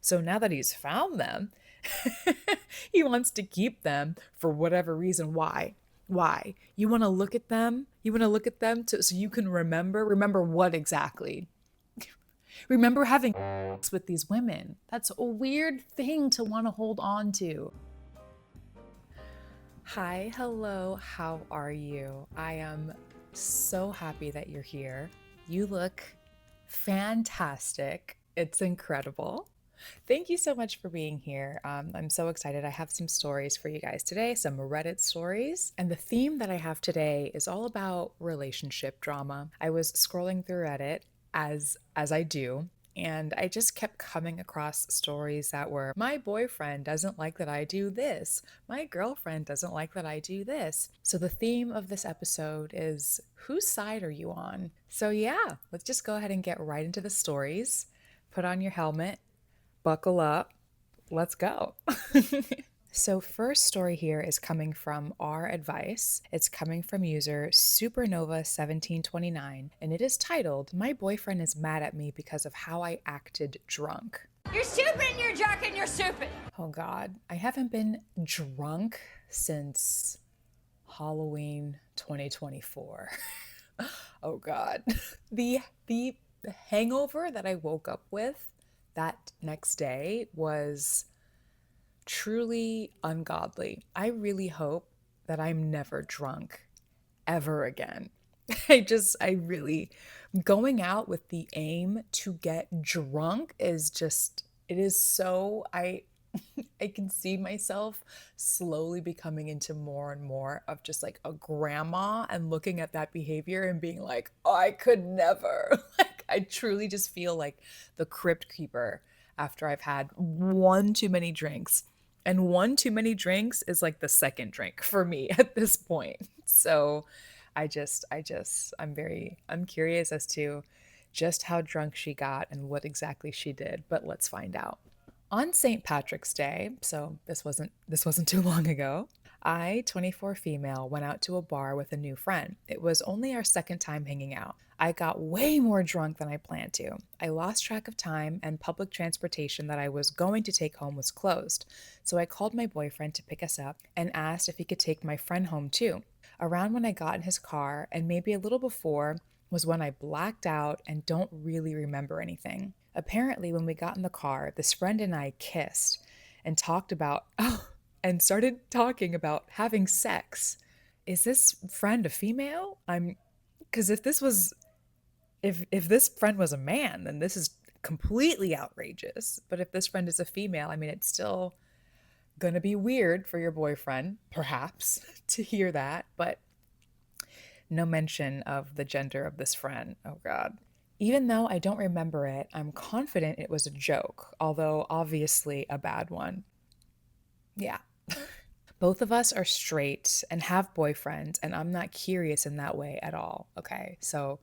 So now that he's found them, he wants to keep them for whatever reason. Why? Why? You want to look at them? You want to look at them so you can remember what exactly? Remember having sex with these women. That's a weird thing to want to hold on to. Hi, hello, how are you? I am so happy that you're here. You look fantastic. It's incredible. Thank you so much for being here. I'm so excited. I have some stories for you guys today, some Reddit stories. And the theme that I have today is all about relationship drama. I was scrolling through Reddit as I do, and I just kept coming across stories that were, my boyfriend doesn't like that I do this. My girlfriend doesn't like that I do this. So the theme of this episode is, whose side are you on? So yeah, let's just go ahead and get right into the stories. Put on your helmet, buckle up, let's go. So, first story here is coming from our advice. It's coming from user Supernova1729, and it is titled, My Boyfriend is Mad at Me Because of How I Acted Drunk. You're stupid and you're drunk and you're stupid. Oh God, I haven't been drunk since Halloween 2024. Oh God. The hangover that I woke up with that next day was truly ungodly. I really hope that I'm never drunk ever again. I really, going out with the aim to get drunk is just, it is so, I can see myself slowly becoming into more and more of just like a grandma and looking at that behavior and being like, oh, I could never. Like, I truly just feel like the crypt keeper after I've had one too many drinks. And one too many drinks is like the second drink for me at this point. So I'm curious as to just how drunk she got and what exactly she did, but let's find out. On St. Patrick's Day, so this wasn't too long ago, I, 24 female, went out to a bar with a new friend. It was only our second time hanging out. I got way more drunk than I planned to. I lost track of time, and public transportation that I was going to take home was closed. So I called my boyfriend to pick us up and asked if he could take my friend home too. Around when I got in his car, and maybe a little before, was when I blacked out and don't really remember anything. Apparently, when we got in the car, this friend and I kissed and talked about, oh, and started talking about having sex. Is this friend a female? Because if this friend was a man, then this is completely outrageous. But if this friend is a female, I mean, it's still gonna be weird for your boyfriend, perhaps, to hear that. But no mention of the gender of this friend. Oh God. Even though I don't remember it, I'm confident it was a joke, although obviously a bad one. Yeah. Both of us are straight and have boyfriends, and I'm not curious in that way at all. Okay. So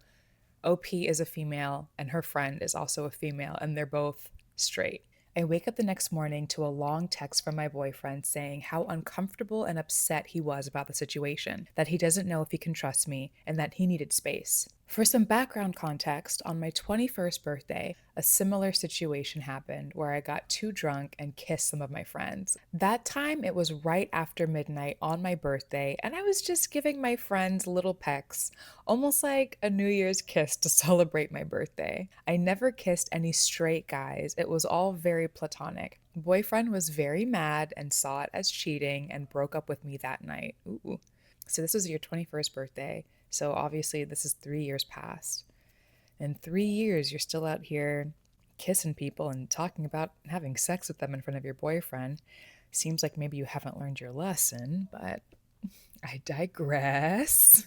OP is a female, and her friend is also a female, and they're both straight. I wake up the next morning to a long text from my boyfriend saying how uncomfortable and upset he was about the situation, that he doesn't know if he can trust me, and that he needed space. For some background context, on my 21st birthday, a similar situation happened where I got too drunk and kissed some of my friends. That time, it was right after midnight on my birthday, and I was just giving my friends little pecks, almost like a New Year's kiss to celebrate my birthday. I never kissed any straight guys, it was all very platonic. Boyfriend was very mad and saw it as cheating and broke up with me that night. Ooh. So this was your 21st birthday. So obviously this is 3 years past. In 3 years, you're still out here kissing people and talking about having sex with them in front of your boyfriend. Seems like maybe you haven't learned your lesson, but I digress.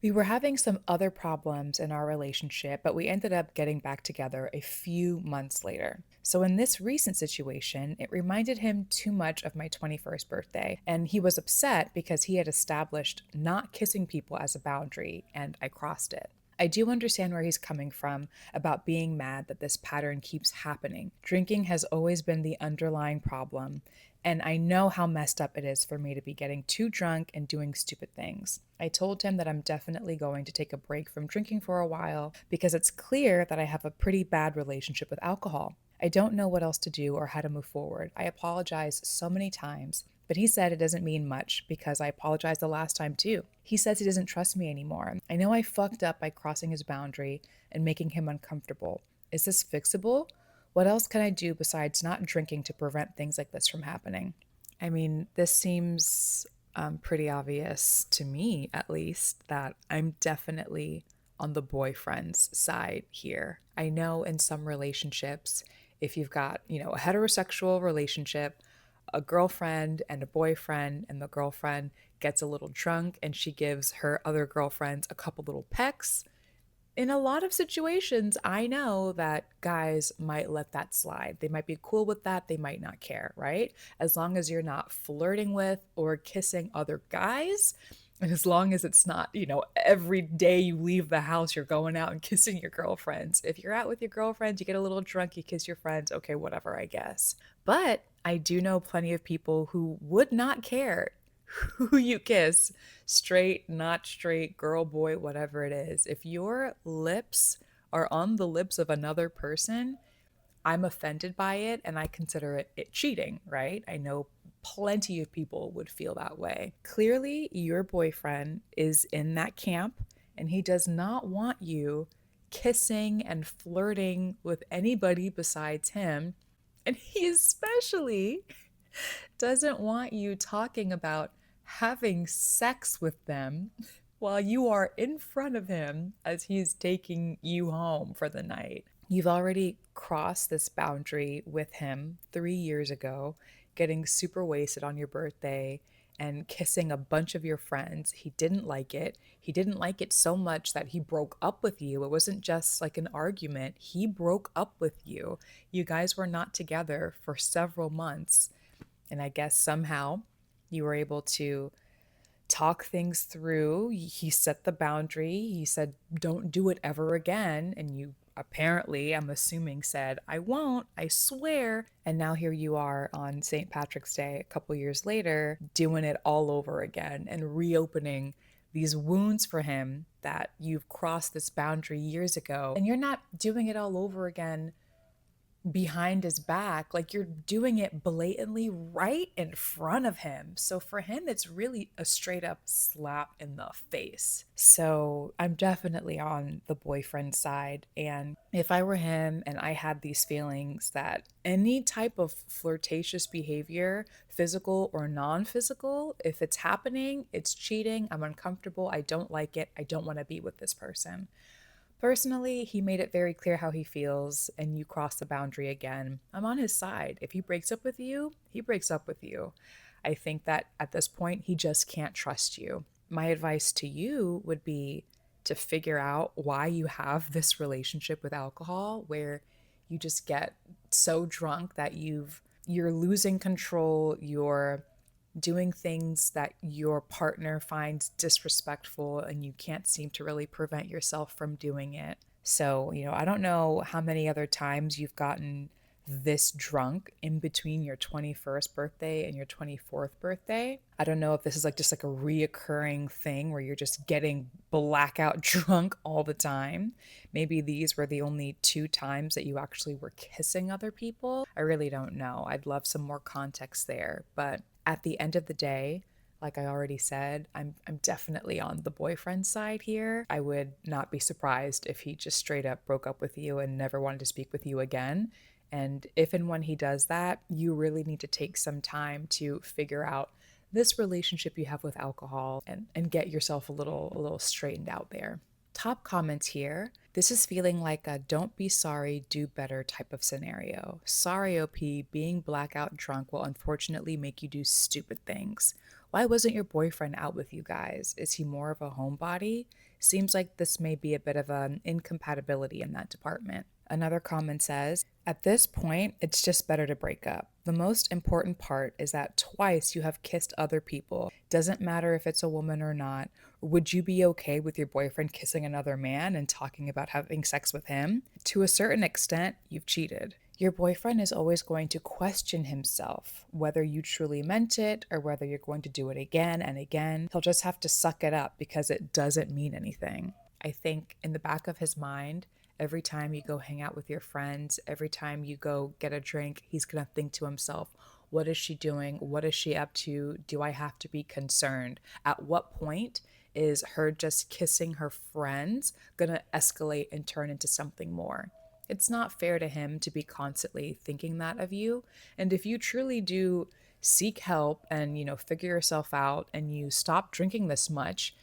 We were having some other problems in our relationship, but we ended up getting back together a few months later. So, in this recent situation, it reminded him too much of my 21st birthday, and he was upset because he had established not kissing people as a boundary, and I crossed it. I do understand where he's coming from about being mad that this pattern keeps happening. Drinking has always been the underlying problem, and I know how messed up it is for me to be getting too drunk and doing stupid things. I told him that I'm definitely going to take a break from drinking for a while because it's clear that I have a pretty bad relationship with alcohol. I don't know what else to do or how to move forward. I apologize so many times, but he said it doesn't mean much because I apologized the last time too. He says he doesn't trust me anymore. I know I fucked up by crossing his boundary and making him uncomfortable. Is this fixable? What else can I do besides not drinking to prevent things like this from happening? I mean, this seems pretty obvious to me, at least, that I'm definitely on the boyfriend's side here. I know in some relationships, if you've got, a heterosexual relationship, a girlfriend and a boyfriend, and the girlfriend gets a little drunk and she gives her other girlfriends a couple little pecks, in a lot of situations, I know that guys might let that slide. They might be cool with that. They might not care, right? As long as you're not flirting with or kissing other guys, and as long as it's not, every day you leave the house, you're going out and kissing your girlfriends. If you're out with your girlfriends, you get a little drunk, you kiss your friends, okay, whatever, I guess. But I do know plenty of people who would not care who you kiss, straight, not straight, girl, boy, whatever it is. If your lips are on the lips of another person, I'm offended by it and I consider it cheating, right? I know plenty of people would feel that way. Clearly, your boyfriend is in that camp and he does not want you kissing and flirting with anybody besides him. And he especially doesn't want you talking about having sex with them while you are in front of him as he's taking you home for the night. You've already crossed this boundary with him 3 years ago, getting super wasted on your birthday and kissing a bunch of your friends. He didn't like it. He didn't like it so much that he broke up with you. It wasn't just like an argument, he broke up with you. You guys were not together for several months. And I guess somehow you were able to talk things through. He set the boundary. He said, don't do it ever again. And you apparently, I'm assuming, said, I won't, I swear. And now here you are on St. Patrick's Day, a couple years later, doing it all over again and reopening these wounds for him that you've crossed this boundary years ago. And you're not doing it all over again behind his back, like you're doing it blatantly right in front of him. So for him, it's really a straight up slap in the face. So I'm definitely on the boyfriend side. And if I were him and I had these feelings that any type of flirtatious behavior, physical or non physical, if it's happening, it's cheating, I'm uncomfortable, I don't like it, I don't want to be with this person. Personally, he made it very clear how he feels, and you cross the boundary again. I'm on his side. If he breaks up with you, he breaks up with you. I think that at this point, he just can't trust you. My advice to you would be to figure out why you have this relationship with alcohol where you just get so drunk that you're losing control, you're doing things that your partner finds disrespectful and you can't seem to really prevent yourself from doing it. So, I don't know how many other times you've gotten this drunk in between your 21st birthday and your 24th birthday. I don't know if this is like just like a reoccurring thing where you're just getting blackout drunk all the time. Maybe these were the only two times that you actually were kissing other people. I really don't know. I'd love some more context there. But at the end of the day, like I already said, I'm definitely on the boyfriend side here. I would not be surprised if he just straight up broke up with you and never wanted to speak with you again. And if and when he does that, you really need to take some time to figure out this relationship you have with alcohol and get yourself a little straightened out there. Top comments here. This is feeling like a don't be sorry, do better type of scenario. Sorry, OP, being blackout drunk will unfortunately make you do stupid things. Why wasn't your boyfriend out with you guys? Is he more of a homebody? Seems like this may be a bit of an incompatibility in that department. Another comment says, at this point, it's just better to break up. The most important part is that twice you have kissed other people. Doesn't matter if it's a woman or not. Would you be okay with your boyfriend kissing another man and talking about having sex with him? To a certain extent, you've cheated. Your boyfriend is always going to question himself, whether you truly meant it or whether you're going to do it again and again. He'll just have to suck it up because it doesn't mean anything. I think in the back of his mind, Every time you go hang out with your friends, every time you go get a drink, he's going to think to himself, what is she doing? What is she up to? Do I have to be concerned? At what point is her just kissing her friends going to escalate and turn into something more? It's not fair to him to be constantly thinking that of you. And if you truly do seek help and, figure yourself out and you stop drinking this much,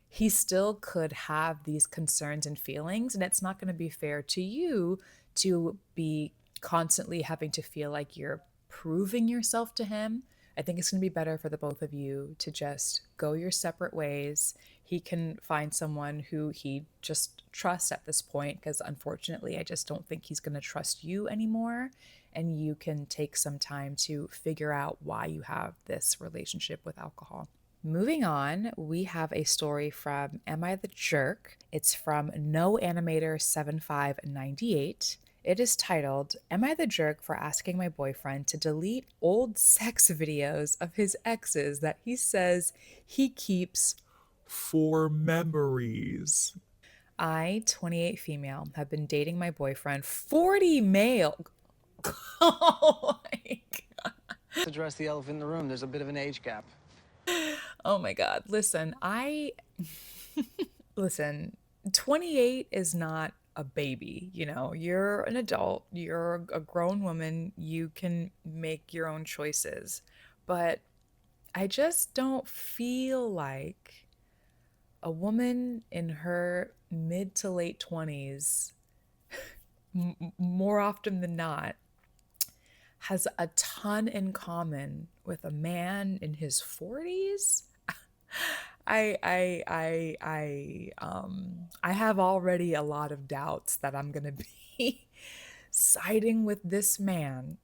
he still could have these concerns and feelings. And it's not going to be fair to you to be constantly having to feel like you're proving yourself to him. I think it's going to be better for the both of you to just go your separate ways. He can find someone who he just trusts at this point, because unfortunately, I just don't think he's going to trust you anymore. And you can take some time to figure out why you have this relationship with alcohol. Moving on, we have a story from Am I the Jerk? It's from No Animator 7598. It is titled, Am I the Jerk for asking my boyfriend to delete old sex videos of his exes that he says he keeps for memories? I, 28 female, have been dating my boyfriend, 40 male. Oh my God. Let's address the elephant in the room. There's a bit of an age gap. Oh my God. Listen, 28 is not a baby. You're an adult, you're a grown woman, you can make your own choices. But I just don't feel like a woman in her mid to late 20s, more often than not, has a ton in common with a man in his 40s. I have already a lot of doubts that I'm gonna be siding with this man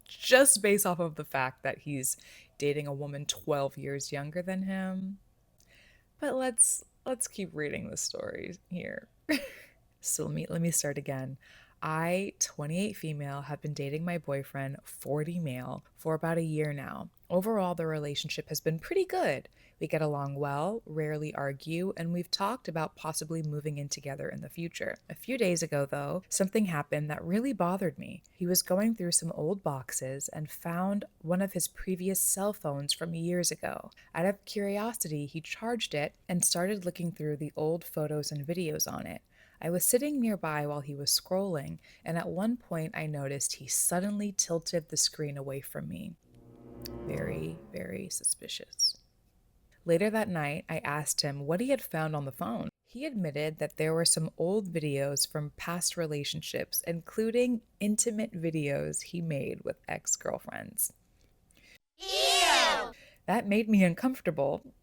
just based off of the fact that he's dating a woman 12 years younger than him. But let's keep reading the story here. So let me start again. I, 28 female, have been dating my boyfriend, 40 male, for about a year now. Overall, the relationship has been pretty good. We get along well, rarely argue, and we've talked about possibly moving in together in the future. A few days ago, though, something happened that really bothered me. He was going through some old boxes and found one of his previous cell phones from years ago. Out of curiosity, he charged it and started looking through the old photos and videos on it. I was sitting nearby while he was scrolling, and at one point I noticed he suddenly tilted the screen away from me. Very, very suspicious. Later that night, I asked him what he had found on the phone. He admitted that there were some old videos from past relationships, including intimate videos he made with ex girlfriends. Ew! That made me uncomfortable,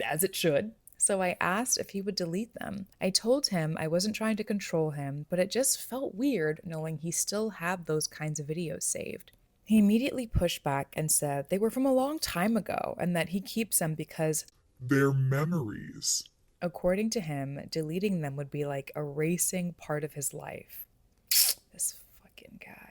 as it should. So I asked if he would delete them. I told him I wasn't trying to control him, but it just felt weird knowing he still had those kinds of videos saved. He immediately pushed back and said they were from a long time ago and that he keeps them because they're memories. According to him, deleting them would be like erasing part of his life. This fucking guy.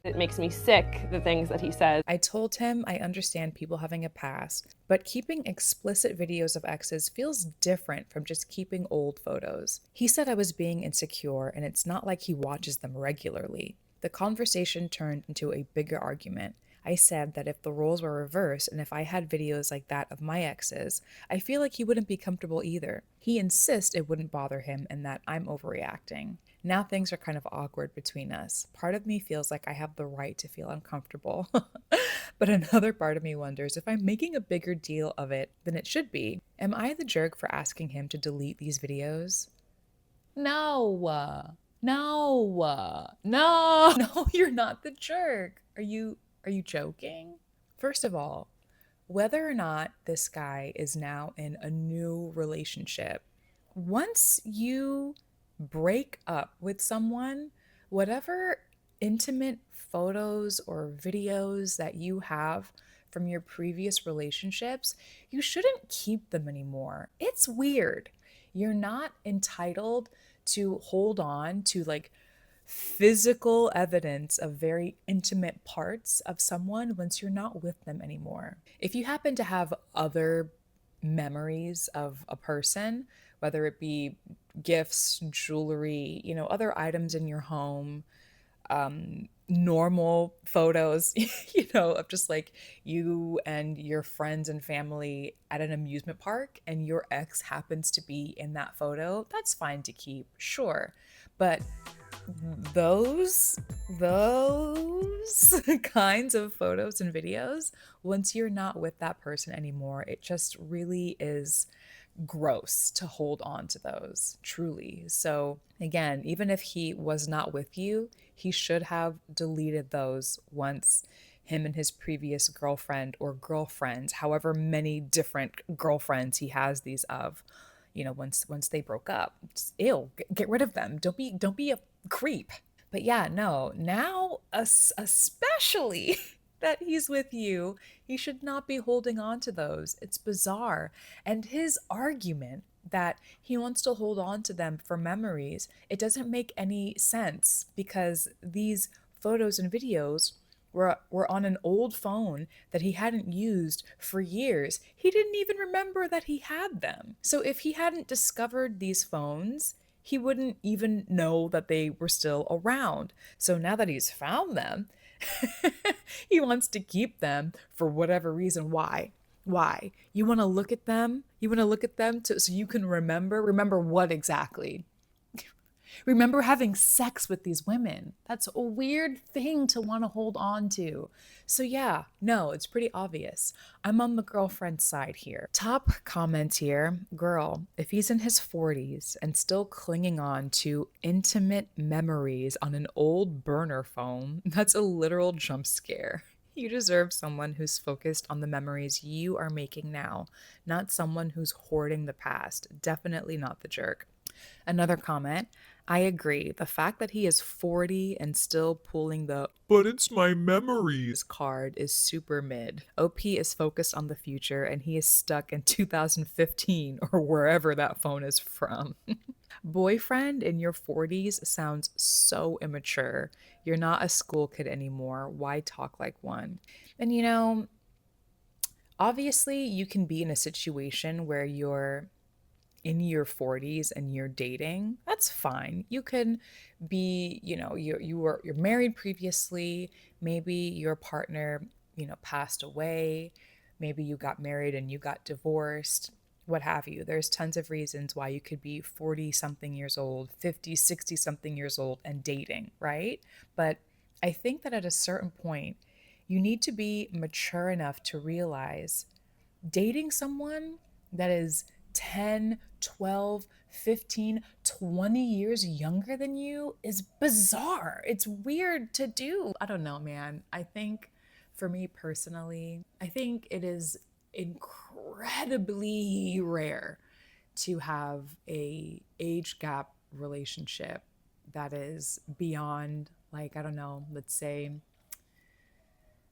It makes me sick, the things that he says. I told him I understand people having a past, but keeping explicit videos of exes feels different from just keeping old photos. He said I was being insecure, and it's not like he watches them regularly. The conversation turned into a bigger argument. I said that if the roles were reversed and if I had videos like that of my exes, I feel like he wouldn't be comfortable either. He insists it wouldn't bother him and that I'm overreacting. Now things are kind of awkward between us. Part of me feels like I have the right to feel uncomfortable, but another part of me wonders if I'm making a bigger deal of it than it should be. Am I the jerk for asking him to delete these videos? No. No. No. No, you're not the jerk. Are you joking? First of all, whether or not this guy is now in a new relationship, once you break up with someone, whatever intimate photos or videos that you have from your previous relationships, you shouldn't keep them anymore. It's weird. You're not entitled to hold on to like physical evidence of very intimate parts of someone once you're not with them anymore. If you happen to have other memories of a person, whether it be gifts, jewelry, other items in your home, normal photos, of just like you and your friends and family at an amusement park and your ex happens to be in that photo, that's fine to keep, sure. But those kinds of photos and videos, once you're not with that person anymore, it just really is gross to hold on to those, truly. So, again, even if he was not with you, he should have deleted those once him and his previous girlfriend or girlfriends, however many different girlfriends he has these of, once they broke up. Just, ew, get rid of them. Don't be a creep. But yeah, no, now especially that he's with you, he should not be holding on to those. It's bizarre. And his argument that he wants to hold on to them for memories, it doesn't make any sense because these photos and videos were on an old phone that he hadn't used for years. He didn't even remember that he had them. So if he hadn't discovered these phones, he wouldn't even know that they were still around. So now that he's found them, he wants to keep them for whatever reason. Why? Why? You want to look at them? You want to look at them so you can remember what exactly? Remember having sex with these women. That's a weird thing to want to hold on to. So, yeah, no, it's pretty obvious. I'm on the girlfriend side here. Top comment here, girl, if he's in his 40s and still clinging on to intimate memories on an old burner phone, that's a literal jump scare. You deserve someone who's focused on the memories you are making now, not someone who's hoarding the past. Definitely not the jerk. Another comment, I agree. The fact that he is 40 and still pulling the "but it's my memories" card is super mid. OP is focused on the future and he is stuck in 2015 or wherever that phone is from. Boyfriend in your 40s sounds so immature. You're not a school kid anymore. Why talk like one? And obviously, you can be in a situation where you're in your 40s and you're dating, that's fine. You can be, you're married previously, maybe your partner, passed away, maybe you got married and you got divorced, what have you. There's tons of reasons why you could be 40 something years old, 50, 60 something years old and dating, right? But I think that at a certain point, you need to be mature enough to realize dating someone that is 10, 12, 15, 20 years younger than you is bizarre. It's weird to do. I don't know, man. I think for me personally, I think it is incredibly rare to have a age gap relationship that is beyond, like, I don't know, let's say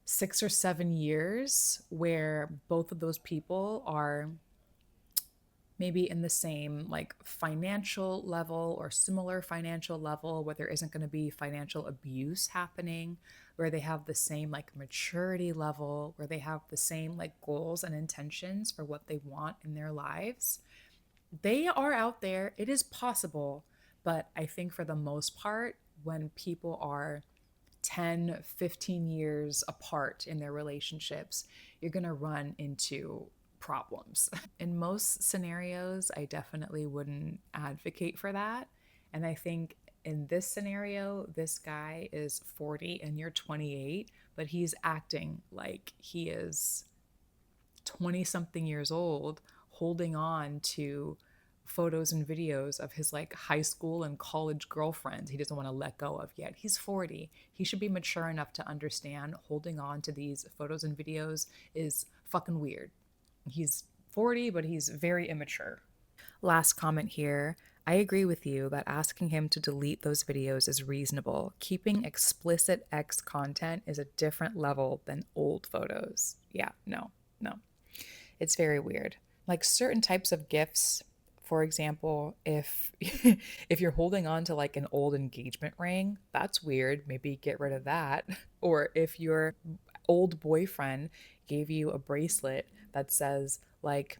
6 or 7 years, where both of those people are maybe in the same like financial level or similar financial level, where there isn't going to be financial abuse happening, where they have the same like maturity level, where they have the same like goals and intentions for what they want in their lives. They are out there. It is possible. But I think for the most part, when people are 10, 15 years apart in their relationships, you're going to run into problems. In most scenarios, I definitely wouldn't advocate for that. And I think in this scenario, this guy is 40 and you're 28, but he's acting like he is 20 something years old, holding on to photos and videos of his like high school and college girlfriends he doesn't want to let go of yet. He's 40. He should be mature enough to understand holding on to these photos and videos is fucking weird. He's 40, but he's very immature. Last comment here. I agree with you that asking him to delete those videos is reasonable. Keeping explicit X content is a different level than old photos. Yeah, no, no. It's very weird. Like certain types of gifts, for example, if if you're holding on to like an old engagement ring, that's weird. Maybe get rid of that. Or if your old boyfriend gave you a bracelet that says like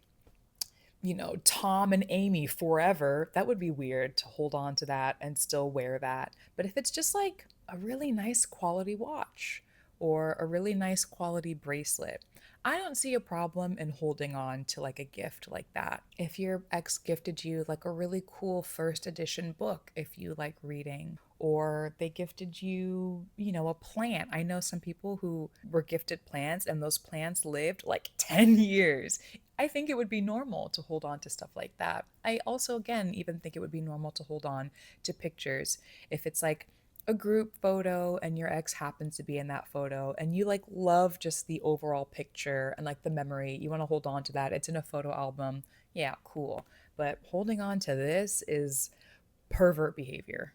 Tom and Amy forever, that would be weird to hold on to that and still wear that. But if it's just like a really nice quality watch or a really nice quality bracelet, I don't see a problem in holding on to like a gift like that. If your ex gifted you like a really cool first edition book, if you like reading, or they gifted you, a plant. I know some people who were gifted plants and those plants lived like 10 years. I think it would be normal to hold on to stuff like that. I also, again, even think it would be normal to hold on to pictures. If it's like a group photo and your ex happens to be in that photo and you like love just the overall picture and like the memory, you want to hold on to that. It's in a photo album. Yeah, cool. But holding on to this is pervert behavior.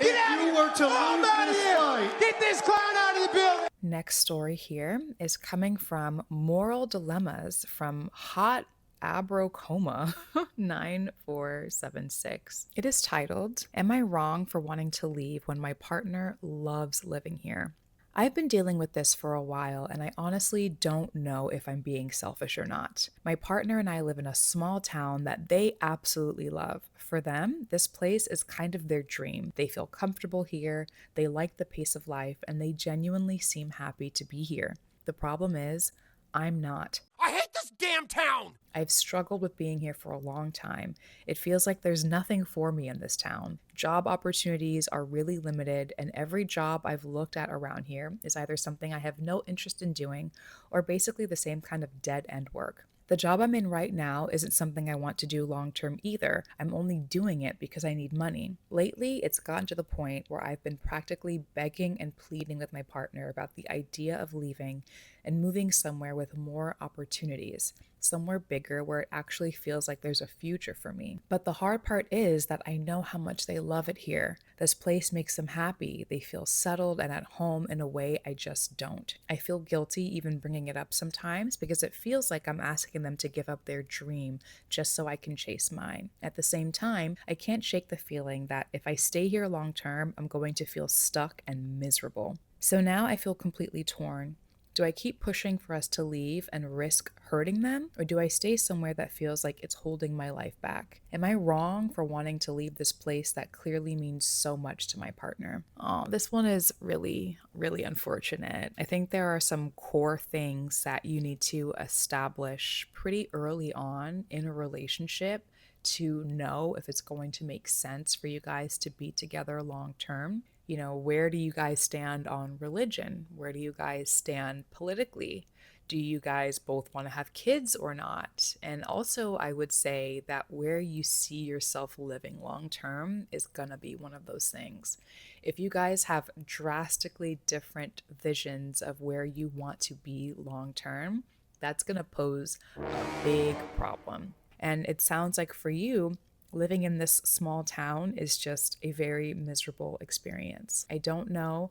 Get out! You were to lose this fight. Get this clown out of the building. Next story here is coming from Moral Dilemmas from Hot Abrocoma 9476. It is titled, Am I Wrong for Wanting to Leave When My Partner Loves Living Here? I've been dealing with this for a while, and I honestly don't know if I'm being selfish or not. My partner and I live in a small town that they absolutely love. For them, this place is kind of their dream. They feel comfortable here, they like the pace of life, and they genuinely seem happy to be here. The problem is, I'm not. I hate this damn town! I've struggled with being here for a long time. It feels like there's nothing for me in this town. Job opportunities are really limited, and every job I've looked at around here is either something I have no interest in doing or basically the same kind of dead end work. The job I'm in right now isn't something I want to do long term either. I'm only doing it because I need money. Lately, it's gotten to the point where I've been practically begging and pleading with my partner about the idea of leaving and moving somewhere with more opportunities, somewhere bigger where it actually feels like there's a future for me. But the hard part is that I know how much they love it here. This place makes them happy. They feel settled and at home in a way I just don't. I feel guilty even bringing it up sometimes because it feels like I'm asking them to give up their dream just so I can chase mine. At the same time, I can't shake the feeling that if I stay here long term, I'm going to feel stuck and miserable. So now I feel completely torn. Do I keep pushing for us to leave and risk hurting them? Or do I stay somewhere that feels like it's holding my life back? Am I wrong for wanting to leave this place that clearly means so much to my partner? Oh, this one is really, really unfortunate. I think there are some core things that you need to establish pretty early on in a relationship to know if it's going to make sense for you guys to be together long term. Where do you guys stand on religion? Where do you guys stand politically? Do you guys both want to have kids or not? And also, I would say that where you see yourself living long term is going to be one of those things. If you guys have drastically different visions of where you want to be long term, that's going to pose a big problem. And it sounds like for you, living in this small town is just a very miserable experience. I don't know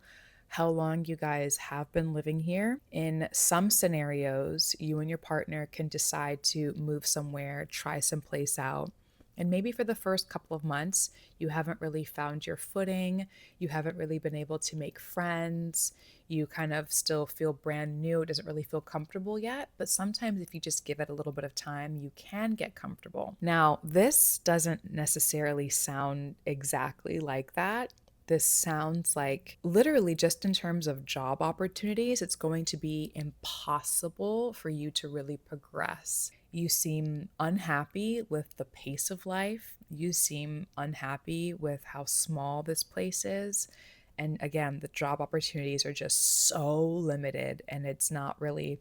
how long you guys have been living here. In some scenarios, you and your partner can decide to move somewhere, try someplace out. And maybe for the first couple of months, you haven't really found your footing. You haven't really been able to make friends. You kind of still feel brand new. It doesn't really feel comfortable yet. But sometimes, if you just give it a little bit of time, you can get comfortable. Now, this doesn't necessarily sound exactly like that. This sounds like literally just in terms of job opportunities, it's going to be impossible for you to really progress. You seem unhappy with the pace of life. You seem unhappy with how small this place is. And again, the job opportunities are just so limited and it's not really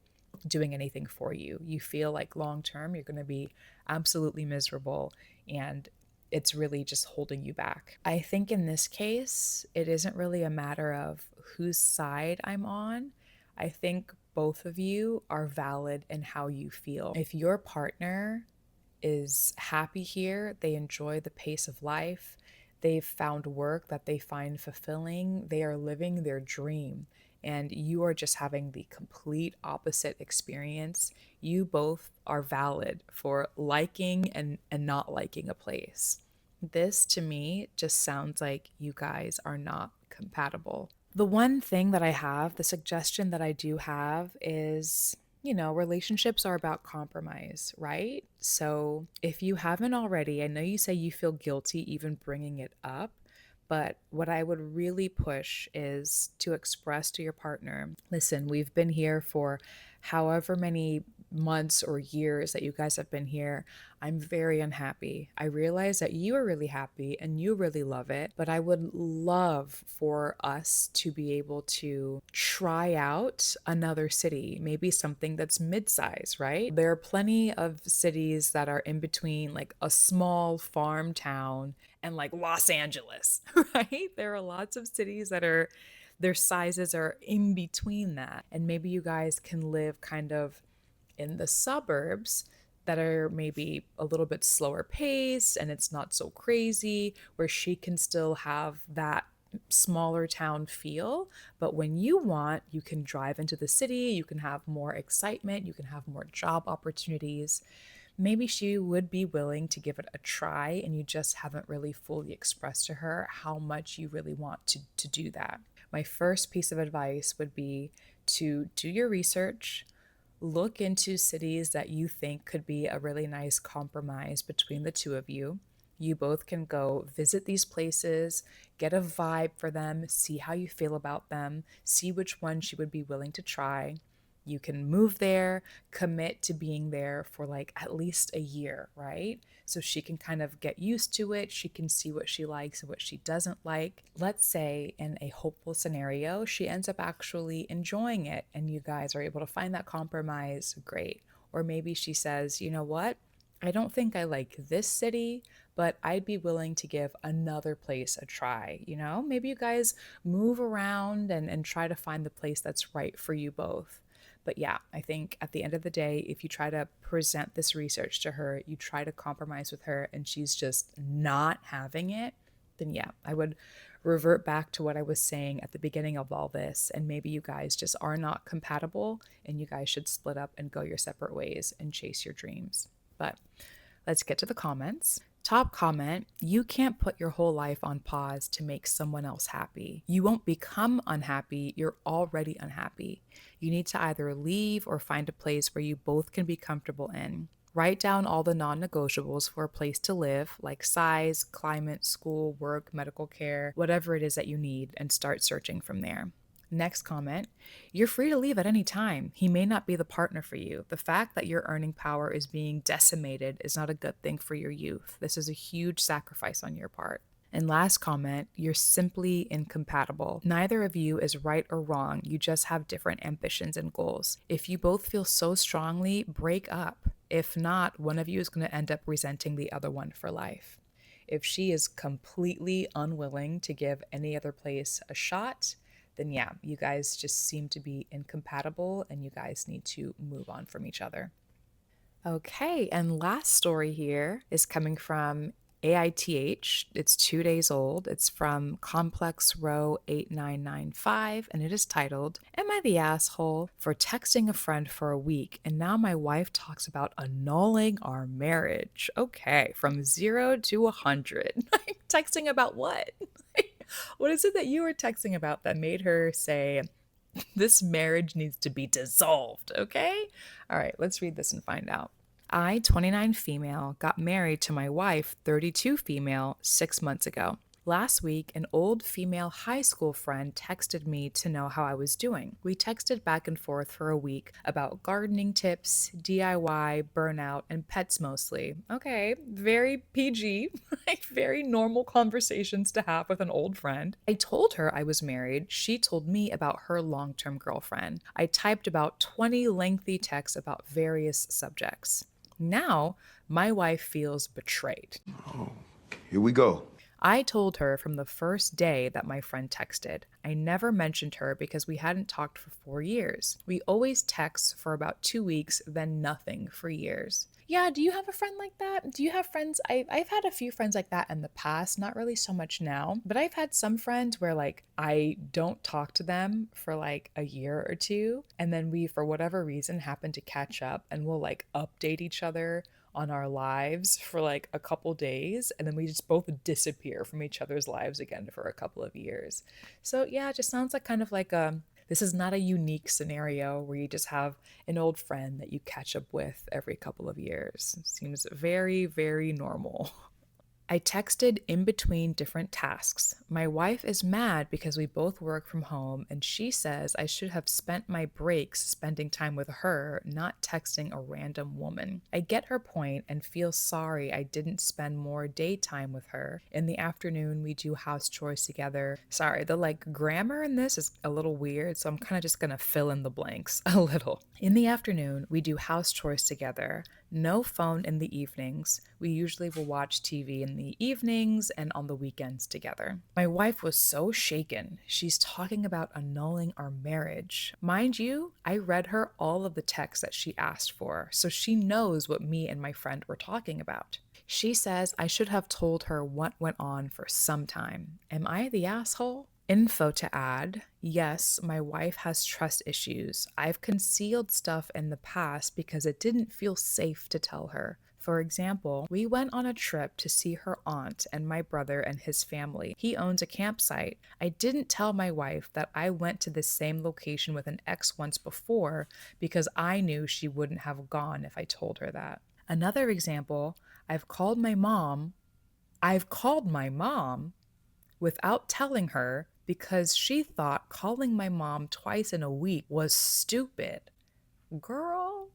doing anything for you. You feel like long term, you're going to be absolutely miserable and it's really just holding you back. I think in this case, it isn't really a matter of whose side I'm on. I think both of you are valid in how you feel. If your partner is happy here, they enjoy the pace of life, they've found work that they find fulfilling, they are living their dream, and you are just having the complete opposite experience, you both are valid for liking and not liking a place. This to me just sounds like you guys are not compatible. The one thing that I have, the suggestion that I do have is Relationships are about compromise, right? So if you haven't already, I know you say you feel guilty even bringing it up, but what I would really push is to express to your partner, listen, we've been here for however many months or years that you guys have been here. I'm very unhappy. I realize that you are really happy and you really love it, but I would love for us to be able to try out another city, maybe something that's mid-size, right? There are plenty of cities that are in between like a small farm town and like Los Angeles, right? There are lots of cities that are their sizes are in between that. And maybe you guys can live kind of in the suburbs that are maybe a little bit slower pace and it's not so crazy, where she can still have that smaller town feel. But when you want, you can drive into the city, you can have more excitement, you can have more job opportunities. Maybe she would be willing to give it a try, and you just haven't really fully expressed to her how much you really want to do that. My first piece of advice would be to do your research, look into cities that you think could be a really nice compromise between the two of you. You both can go visit these places, get a vibe for them, see how you feel about them, see which one she would be willing to try. You can move there, commit to being there for like at least a year, right? So she can kind of get used to it. She can see what she likes and what she doesn't like. Let's say in a hopeful scenario, she ends up actually enjoying it and you guys are able to find that compromise. Great. Or maybe she says, you know what? I don't think I like this city, but I'd be willing to give another place a try. Maybe you guys move around and try to find the place that's right for you both. But yeah, I think at the end of the day, if you try to present this research to her, you try to compromise with her, and she's just not having it, then yeah, I would revert back to what I was saying at the beginning of all this. And maybe you guys just are not compatible and you guys should split up and go your separate ways and chase your dreams. But let's get to the comments. Top comment: you can't put your whole life on pause to make someone else happy. You won't become unhappy, you're already unhappy. You need to either leave or find a place where you both can be comfortable in. Write down all the non negotiables for a place to live, like size, climate, school, work, medical care, whatever it is that you need, and start searching from there. Next comment: you're free to leave at any time. He may not be the partner for you. The fact that your earning power is being decimated is not a good thing for your youth. This is a huge sacrifice on your part. And last comment: you're simply incompatible. Neither of you is right or wrong. You just have different ambitions and goals. If you both feel so strongly, break up. If not, one of you is going to end up resenting the other one for life. If she is completely unwilling to give any other place a shot, then yeah, you guys just seem to be incompatible and you guys need to move on from each other. Okay, and last story here is coming from AITH. It's 2 days old. It's from Complex Row 8995, and it is titled, Am I the Asshole for Texting a Friend for a Week, and Now My Wife Talks About Annulling Our Marriage? Okay, from 0 to 100. Texting about what? What is it that you were texting about that made her say, this marriage needs to be dissolved, okay? All right, let's read this and find out. I, 29 female, got married to my wife, 32 female, 6 months ago. Last week, an old female high school friend texted me to know how I was doing. We texted back and forth for a week about gardening tips, DIY, burnout, and pets mostly. Okay, very PG, like very normal conversations to have with an old friend. I told her I was married. She told me about her long-term girlfriend. I typed about 20 lengthy texts about various subjects. Now, my wife feels betrayed. Here we go. I told her from the first day that my friend texted. I never mentioned her because we hadn't talked for 4 years. We always text for about 2 weeks, then nothing for years. Yeah, do you have a friend like that? Do you have friends? I've had a few friends like that in the past, not really so much now, but I've had some friends where like I don't talk to them for like a year or two, and then we, for whatever reason, happen to catch up and we'll like update each other on our lives for like a couple days, and then we just both disappear from each other's lives again for a couple of years. So yeah, it just sounds like kind of like This is not a unique scenario where you just have an old friend that you catch up with every couple of years. It seems very, very normal. I texted in between different tasks. My wife is mad because we both work from home, and she says I should have spent my breaks spending time with her, not texting a random woman. I get her point and feel sorry I didn't spend more daytime with her. In the afternoon, we do house chores together. Sorry, the grammar in this is a little weird, so I'm kind of just gonna fill in the blanks a little. In the afternoon, we do house chores together. No phone in the evenings. We usually will watch TV in the evenings and on the weekends together. My wife was so shaken. She's talking about annulling our marriage. Mind you, I read her all of the texts that she asked for, so she knows what me and my friend were talking about. She says I should have told her what went on for some time. Am I the asshole? Info to add. Yes, my wife has trust issues. I've concealed stuff in the past because it didn't feel safe to tell her. For example, we went on a trip to see her aunt and my brother and his family. He owns a campsite. I didn't tell my wife that I went to the same location with an ex once before because I knew she wouldn't have gone if I told her that. Another example, I've called my mom without telling her because she thought calling my mom twice in a week was stupid. Girl.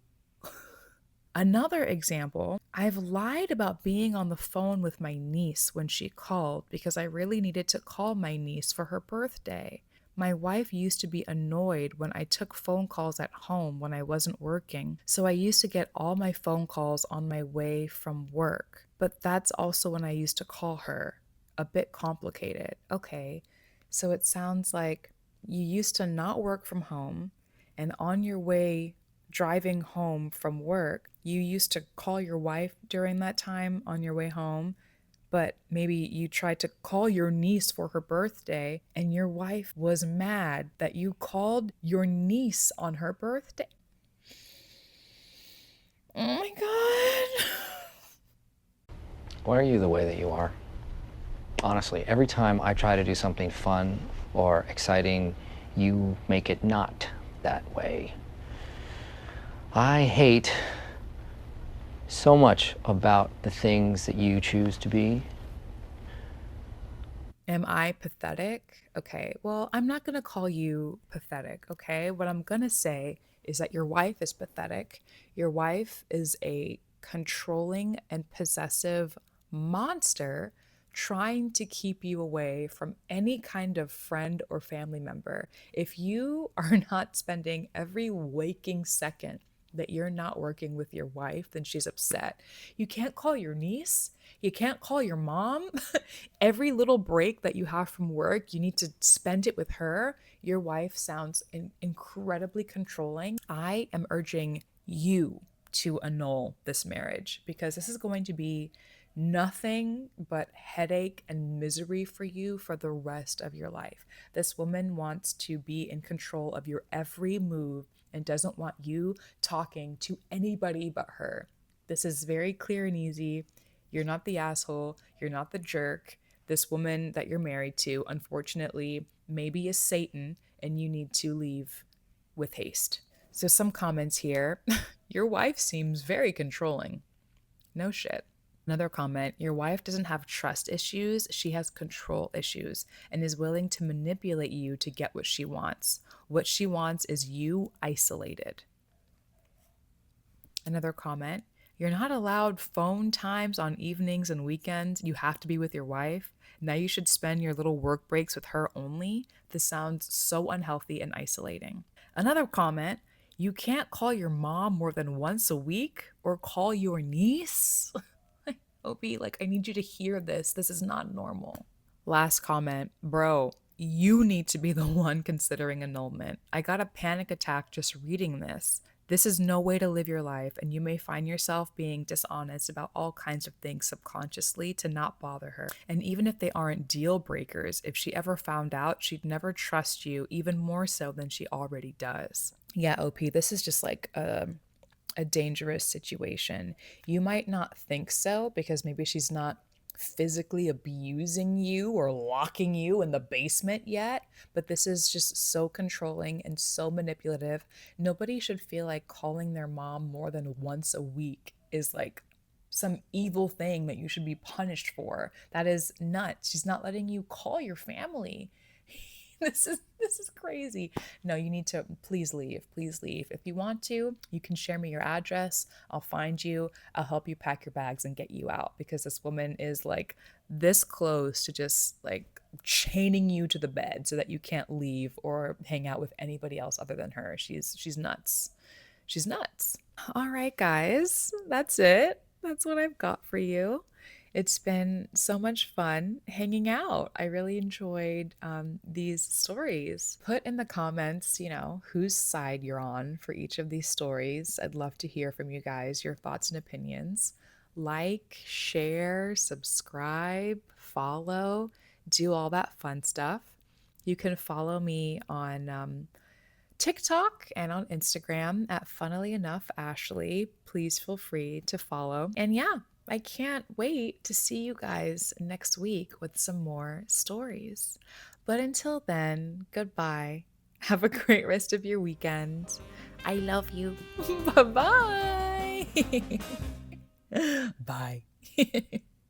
Another example, I've lied about being on the phone with my niece when she called because I really needed to call my niece for her birthday. My wife used to be annoyed when I took phone calls at home when I wasn't working, so I used to get all my phone calls on my way from work. But that's also when I used to call her. A bit complicated. Okay, so it sounds like you used to not work from home, and on your way driving home from work, you used to call your wife during that time on your way home, but maybe you tried to call your niece for her birthday, and your wife was mad that you called your niece on her birthday. Oh my God. Why are you the way that you are? Honestly, every time I try to do something fun or exciting, you make it not that way. I hate so much about the things that you choose to be. Am I pathetic? Okay, well, I'm not going to call you pathetic, okay? What I'm going to say is that your wife is pathetic. Your wife is a controlling and possessive monster trying to keep you away from any kind of friend or family member. If you are not spending every waking second that you're not working with your wife, then she's upset. You can't call your niece. You can't call your mom. Every little break that you have from work, you need to spend it with her. Your wife sounds incredibly controlling. I am urging you to annul this marriage because this is going to be nothing but headache and misery for you for the rest of your life. This woman wants to be in control of your every move and doesn't want you talking to anybody but her. This is very clear and easy. You're not the asshole. You're not the jerk. This woman that you're married to, unfortunately, maybe is Satan, and you need to leave with haste. So, some comments here. Your wife seems very controlling. No shit. Another comment, your wife doesn't have trust issues, she has control issues and is willing to manipulate you to get what she wants. What she wants is you isolated. Another comment, you're not allowed phone times on evenings and weekends. You have to be with your wife. Now you should spend your little work breaks with her only. This sounds so unhealthy and isolating. Another comment, you can't call your mom more than once a week or call your niece. Opie, I need you to hear this. This is not normal. Last comment, bro, you need to be the one considering annulment. I got a panic attack just reading this. This is no way to live your life, and you may find yourself being dishonest about all kinds of things subconsciously to not bother her. And even if they aren't deal breakers, if she ever found out, she'd never trust you even more so than she already does. Yeah, OP, this is just a dangerous situation. You might not think so because maybe she's not physically abusing you or locking you in the basement yet, but this is just so controlling and so manipulative. Nobody should feel like calling their mom more than once a week is like some evil thing that you should be punished for. That is nuts. She's not letting you call your family. This is crazy. No, you need to please leave. Please leave. If you want to, you can share me your address. I'll find you. I'll help you pack your bags and get you out because this woman is like this close to just like chaining you to the bed so that you can't leave or hang out with anybody else other than her. She's nuts. She's nuts. All right, guys. That's it. That's what I've got for you. It's been so much fun hanging out. I really enjoyed these stories. Put in the comments, whose side you're on for each of these stories. I'd love to hear from you guys, your thoughts and opinions. Like, share, subscribe, follow, do all that fun stuff. You can follow me on TikTok and on Instagram at Funnily Enough Ashley. Please feel free to follow. And yeah, I can't wait to see you guys next week with some more stories. But until then, goodbye. Have a great rest of your weekend. I love you. Bye-bye. Bye.